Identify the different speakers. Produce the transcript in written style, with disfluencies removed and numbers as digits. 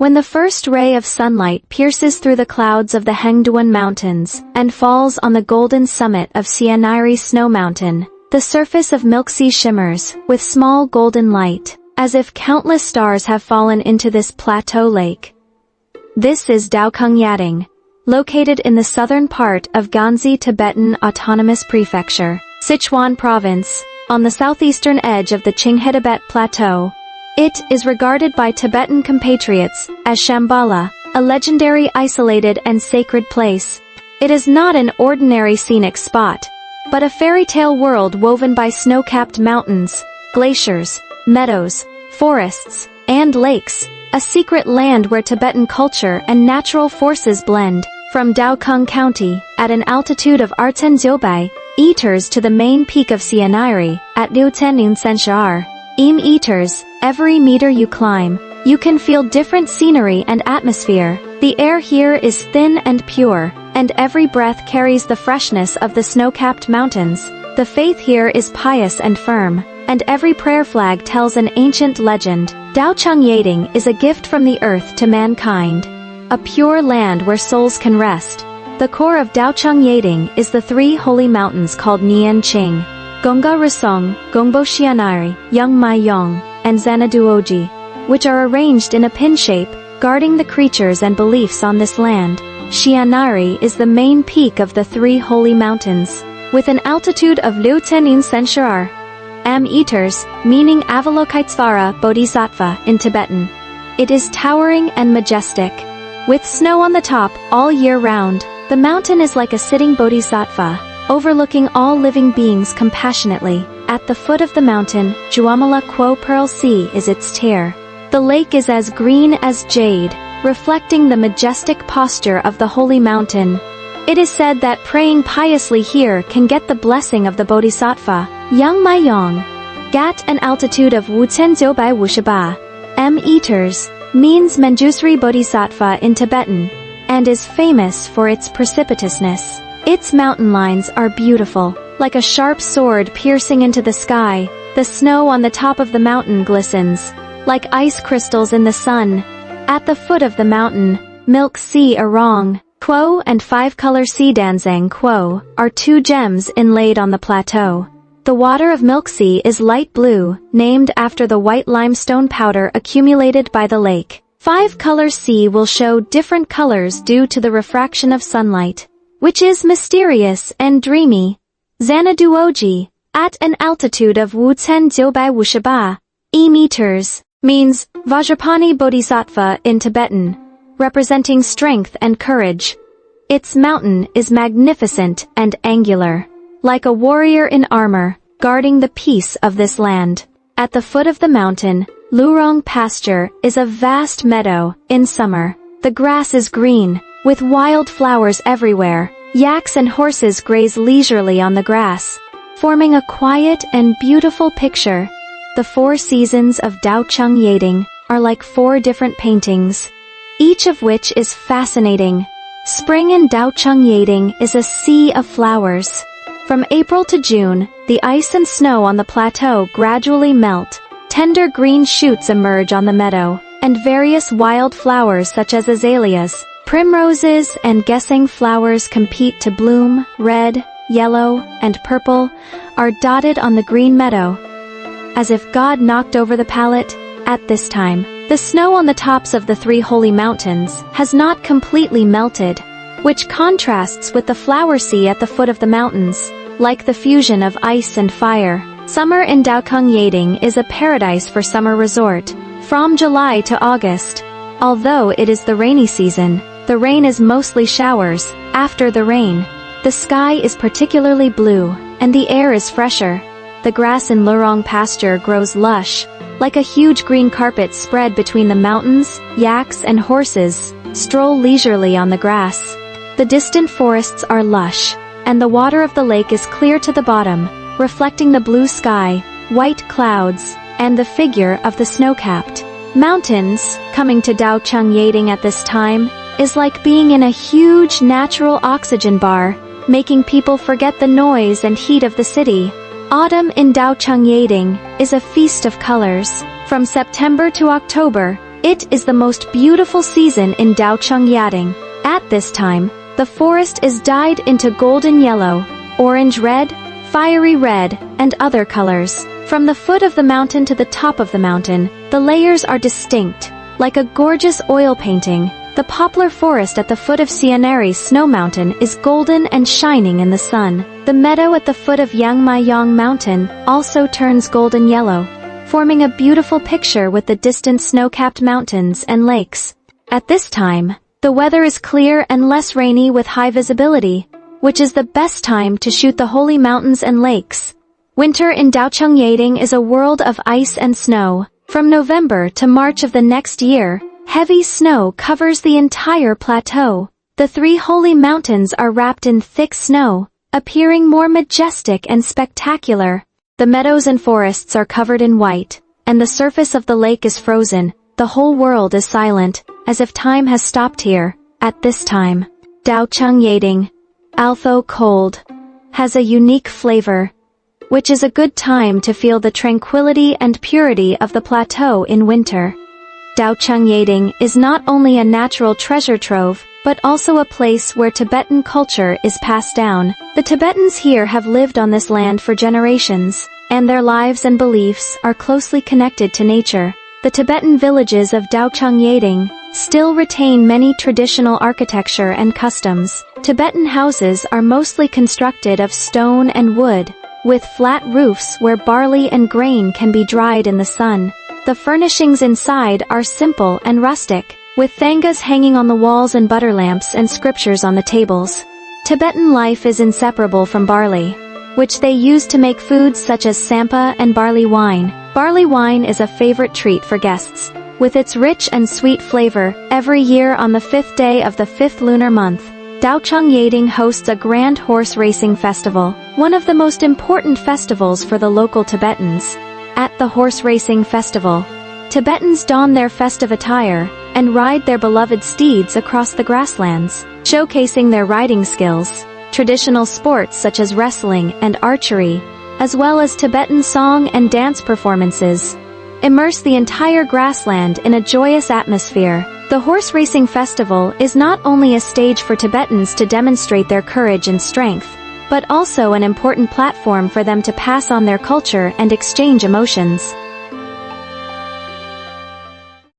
Speaker 1: When the first ray of sunlight pierces through the clouds of the Hengduan Mountains and falls on the golden summit of Sianiri Snow Mountain, the surface of Milk Sea shimmers with small golden light, as if countless stars have fallen into this plateau lake. This is Daocheng Yading, located in the southern part of Ganzi Tibetan Autonomous Prefecture, Sichuan Province, on the southeastern edge of the Qinghai Plateau. It is regarded by Tibetan compatriots as Shambhala, a legendary isolated and sacred place. It is not an ordinary scenic spot, but a fairy tale world woven by snow-capped mountains, glaciers, meadows, forests, and lakes, a secret land where Tibetan culture and natural forces blend. From Daocheng County, at an altitude of 2000 to the main peak of Sianiri, at 6000 meters, every meter you climb, you can feel different scenery and atmosphere. The air here is thin and pure, and every breath carries the freshness of the snow-capped mountains. The faith here is pious and firm, and every prayer flag tells an ancient legend. Daocheng Yading is a gift from the earth to mankind, a pure land where souls can rest. The core of Daocheng Yading is the three holy mountains called Nian Qing, Gongga Risong, Gongbo Xianiri, Yangmai Yong, and Xanaduoji, which are arranged in a pin shape, guarding the creatures and beliefs on this land. Xianiri is the main peak of the three holy mountains, with an altitude of 6000 meters, meaning Avalokitesvara Bodhisattva in Tibetan. It is towering and majestic. With snow on the top all year round, the mountain is like a sitting bodhisattva, overlooking all living beings compassionately. At the foot of the mountain, Juamala Quo Pearl Sea is its tear. The lake is as green as jade, reflecting the majestic posture of the holy mountain. It is said that praying piously here can get the blessing of the bodhisattva. Yangmai Yong, at an altitude of 5950 meters, means Manjusri Bodhisattva in Tibetan, and is famous for its precipitousness. Its mountain lines are beautiful, like a sharp sword piercing into the sky. The snow on the top of the mountain glistens, like ice crystals in the sun. At the foot of the mountain, Milk Sea Arong Quo and five-color Sea Danzang Quo are two gems inlaid on the plateau. The water of Milk Sea is light blue, named after the white limestone powder accumulated by the lake. Five-color sea will show different colors due to the refraction of sunlight, which is mysterious and dreamy. Xanaduoji, at an altitude of 5950 meters, means Vajrapani Bodhisattva in Tibetan, representing strength and courage. Its mountain is magnificent and angular, like a warrior in armor, guarding the peace of this land. At the foot of the mountain, Lurong pasture is a vast meadow. In summer, the grass is green, with wild flowers everywhere. Yaks and horses graze leisurely on the grass, forming a quiet and beautiful picture. The four seasons of Daocheng Yading are like four different paintings, each of which is fascinating. Spring in Daocheng Yading is a sea of flowers. From April to June, the ice and snow on the plateau gradually melt. Tender green shoots emerge on the meadow, and various wild flowers such as azaleas, primroses, and gesang flowers compete to bloom. Red, yellow, and purple are dotted on the green meadow, as if God knocked over the palette. At this time, the snow on the tops of the three holy mountains has not completely melted, which contrasts with the flower sea at the foot of the mountains, like the fusion of ice and fire. Summer in Daocheng Yading is a paradise for summer resort, from July to August. Although it is the rainy season, the rain is mostly showers. After the rain, the sky is particularly blue, and the air is fresher. The grass in Lurong pasture grows lush, like a huge green carpet spread between the mountains. Yaks and horses stroll leisurely on the grass. The distant forests are lush, and the water of the lake is clear to the bottom, reflecting the blue sky, white clouds, and the figure of the snow-capped mountains. Coming to Daocheng Yading at this time is like being in a huge natural oxygen bar, making people forget the noise and heat of the city. Autumn in Daocheng Yading is a feast of colors. From September to October, It is the most beautiful season in Daocheng Yading. At this time, the forest is dyed into golden yellow, orange-red, fiery red, and other colors. From the foot of the mountain to the top of the mountain, the layers are distinct, like a gorgeous oil painting. The poplar forest at the foot of Sianari Snow Mountain is golden and shining in the sun. The meadow at the foot of Yangmayang Mountain also turns golden yellow, forming a beautiful picture with the distant snow-capped mountains and lakes. At this time, the weather is clear and less rainy with high visibility, which is the best time to shoot the holy mountains and lakes. Winter in Daocheng Yading is a world of ice and snow. From November to March of the next year, heavy snow covers the entire plateau. The three holy mountains are wrapped in thick snow, appearing more majestic and spectacular. The meadows and forests are covered in white, and the surface of the lake is frozen. The whole world is silent, as if time has stopped here. At this time, Daocheng Yading, although cold, has a unique flavor, which is a good time to feel the tranquility and purity of the plateau in winter. Daocheng Yading is not only a natural treasure trove, but also a place where Tibetan culture is passed down. The Tibetans here have lived on this land for generations, and their lives and beliefs are closely connected to nature. The Tibetan villages of Daocheng Yading still retain many traditional architecture and customs. Tibetan houses are mostly constructed of stone and wood, with flat roofs where barley and grain can be dried in the sun. The furnishings inside are simple and rustic, with thangas hanging on the walls and butter lamps and scriptures on the tables. Tibetan life is inseparable from barley, which they use to make foods such as sampa and barley wine. Barley wine is a favorite treat for guests, with its rich and sweet flavor. Every year on the 5th day of the 5th lunar month, Daocheng Yading hosts a grand horse racing festival, one of the most important festivals for the local Tibetans. At the horse racing festival, Tibetans don their festive attire and ride their beloved steeds across the grasslands, showcasing their riding skills. Traditional sports such as wrestling and archery, as well as Tibetan song and dance performances, immerse the entire grassland in a joyous atmosphere. The horse racing festival is not only a stage for Tibetans to demonstrate their courage and strength, but also an important platform for them to pass on their culture and exchange emotions.